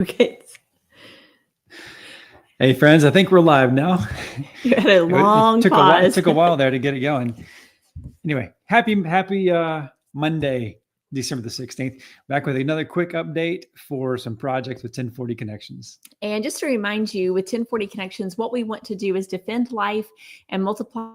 Okay. Hey, friends, I think we're live now. You had a long It pause. took a while there to get it going. Anyway, happy Monday, December the 16th. Back with another quick update for some projects with 1040 Connections. And just to remind you, with 1040 Connections, what we want to do is defend life and multiply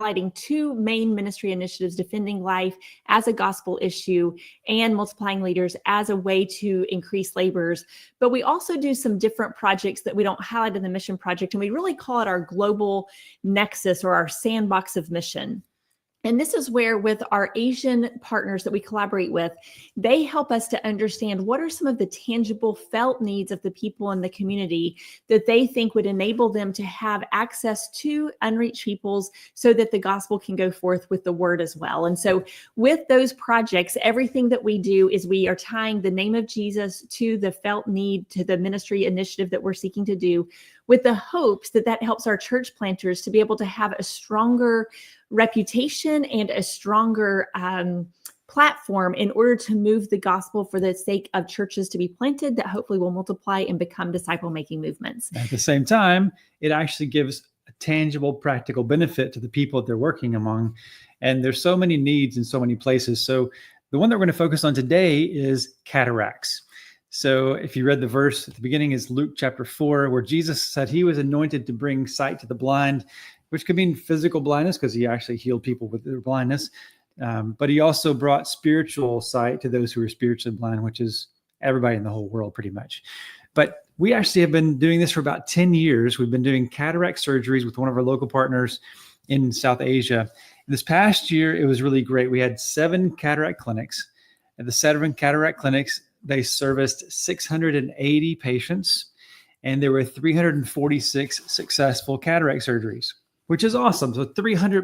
highlighting two main ministry initiatives: defending life as a gospel issue and multiplying leaders as a way to increase laborers. But we also do some different projects that we don't highlight in the mission project, and we really call it our global nexus or our sandbox of mission. And this is where, with our Asian partners that we collaborate with, they help us to understand what are some of the tangible felt needs of the people in the community that they think would enable them to have access to unreached peoples so that the gospel can go forth with the word as well. And so with those projects, everything that we do is we are tying the name of Jesus to the felt need, to the ministry initiative that we're seeking to do, with the hopes that that helps our church planters to be able to have a stronger reputation and a stronger platform in order to move the gospel for the sake of churches to be planted that hopefully will multiply and become disciple-making movements. At the same time, it actually gives a tangible, practical benefit to the people that they're working among. And there's so many needs in so many places. So the one that we're going to focus on today is cataracts. So if you read the verse at the beginning, is Luke chapter 4, where Jesus said he was anointed to bring sight to the blind, which could mean physical blindness because he actually healed people with their blindness. But he also brought spiritual sight to those who are spiritually blind, which is everybody in the whole world pretty much. But we actually have been doing this for about 10 years. We've been doing cataract surgeries with one of our local partners in South Asia. This past year, it was really great. We had 7 cataract clinics. At the 7 cataract clinics, they serviced 680 patients, and there were 346 successful cataract surgeries, which is awesome. So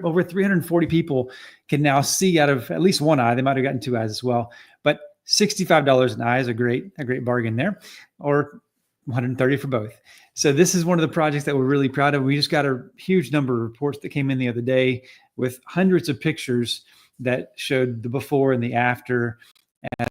over 340 people can now see out of at least one eye. They might have gotten 2 eyes as well, but $65 an eye is a great bargain there, or $130 for both. So this is one of the projects that we're really proud of. We just got a huge number of reports that came in the other day with hundreds of pictures that showed the before and the after,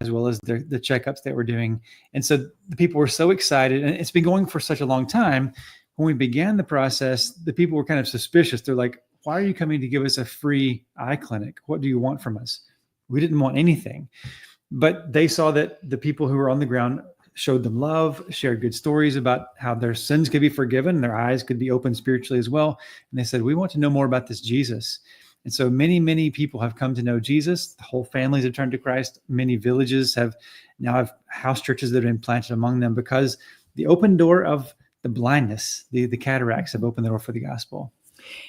as well as the checkups that we're doing. And so the people were so excited, and it's been going for such a long time. When we began the process, the people were kind of suspicious. They're like, why are you coming to give us a free eye clinic? What do you want from us? We didn't want anything. But they saw that the people who were on the ground showed them love, shared good stories about how their sins could be forgiven, their eyes could be opened spiritually as well. And they said, we want to know more about this Jesus. And so many, many people have come to know Jesus. The whole families have turned to Christ. Many villages now have house churches that have been planted among them because the open door of the blindness, the cataracts have opened the door for the gospel.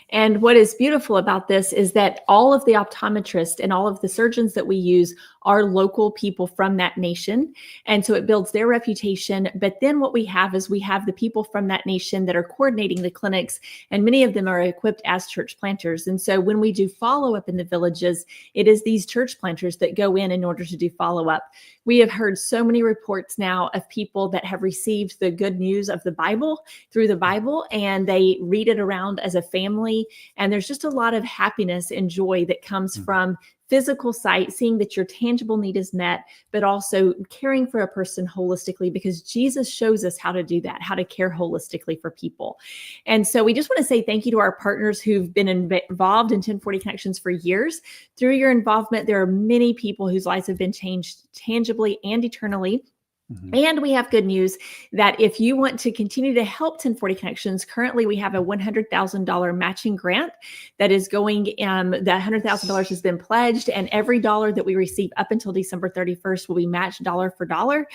And what is beautiful about this is that all of the optometrists and all of the surgeons that we use are local people from that nation. And so it builds their reputation. But then what we have is we have the people from that nation that are coordinating the clinics, and many of them are equipped as church planters. And so when we do follow-up in the villages, it is these church planters that go in order to do follow-up. We have heard so many reports now of people that have received the good news of the Bible through the Bible, and they read it around as a family. And there's just a lot of happiness and joy that comes from physical sight, seeing that your tangible need is met, but also caring for a person holistically, because Jesus shows us how to do that, how to care holistically for people. And so we just want to say thank you to our partners who've been involved in 1040 Connections for years. Through your involvement, there are many people whose lives have been changed tangibly and eternally. Mm-hmm. And we have good news that if you want to continue to help 1040 Connections, currently we have a $100,000 matching grant that is going, that $100,000 has been pledged, and every dollar that we receive up until December 31st will be matched dollar for dollar.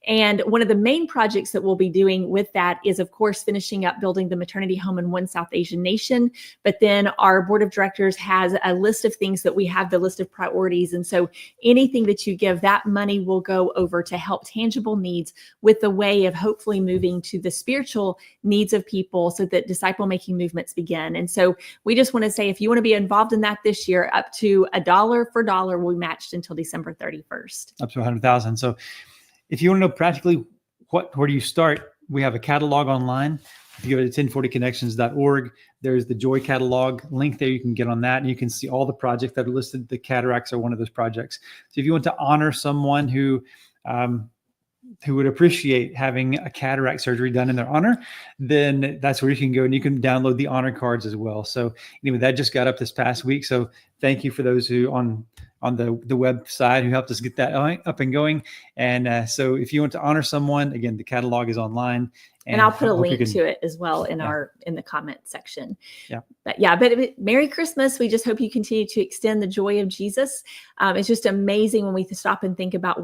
And one of the main projects that we'll be doing with that is, of course, finishing up building the maternity home in one South Asian nation. But then our board of directors has a list of things that we have, the list of priorities. And so anything that you give, that money will go over to help tangible needs, with the way of hopefully moving to the spiritual needs of people so that disciple-making movements begin. And so we just want to say, if you want to be involved in that this year, up to $1 for dollar will be matched until December 31st. Up to 100,000. So if you want to know practically where do you start, we have a catalog online If you go to 1040connections.org, there's the Joy Catalog link there. You can get on that and you can see all the projects that are listed. The Cataracts are one of those projects. So if you want to honor someone who would appreciate having a cataract surgery done in their honor, then that's where you can go, and you can download the honor cards as well. So anyway, that just got up this past week. So thank you for those who on the website who helped us get that up and going. And so if you want to honor someone, again, the catalog is online. And I'll put a link to it as well in in the comment section. Yeah. But Merry Christmas. We just hope you continue to extend the joy of Jesus. It's just amazing when we stop and think about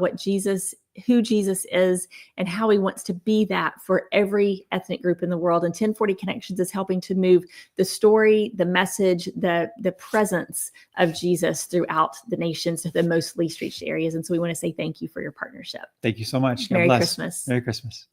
who Jesus is and how he wants to be that for every ethnic group in the world. And 1040 Connections is helping to move the story, the message, the presence of Jesus throughout the nations to the most least reached areas. And so we want to say thank you for your partnership. Thank you so much. God Merry bless. Christmas. Merry Christmas.